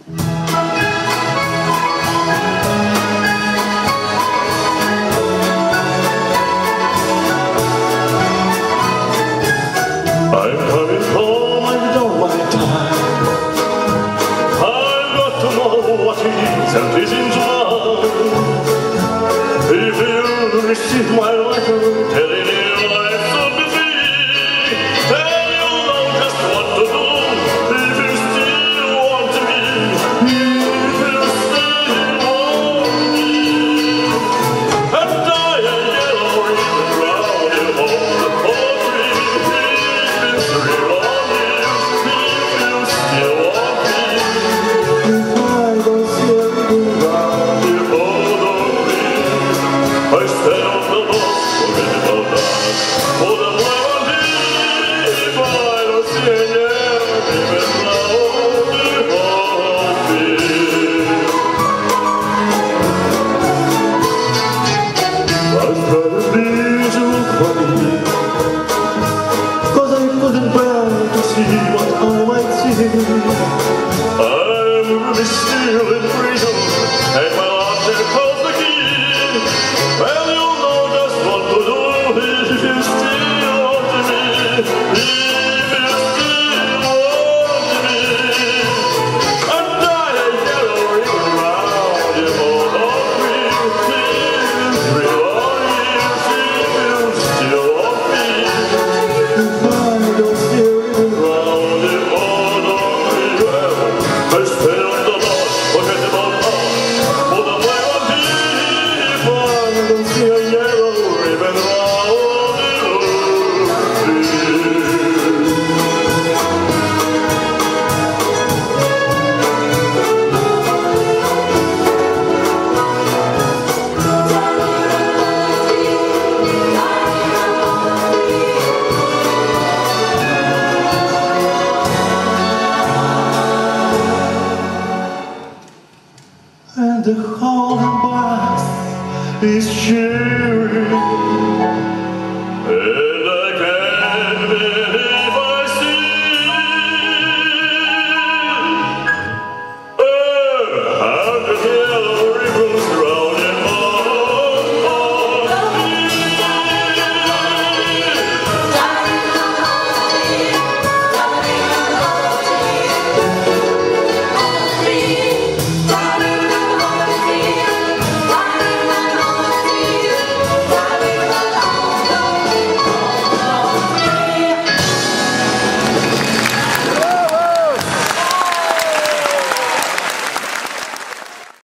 I'm coming home, I don't want time. I've got to know what it is and reasons why. If you receive my letter, telling you I'm so busy, then you'll know just what to do. If you still want me, if you still want me, and I am yellow ribbon round and hold the poetry. I stand on the box, forget about that. For the love of if I don't see any even now, I started to look funny, 'cause I couldn't bear to see what I might see. I'm really still in prison, and my last day calls the key. Well, you'll know just what to do if you still want me. If you still want me, and I am yellow ribbon round you hold on me. If you still want me, if I don't still ribbon round you hold on me. Well, I stand on the box, forget about all. For the way on deep, I don't see a yellow ribbon round you. And the whole bus is cheering.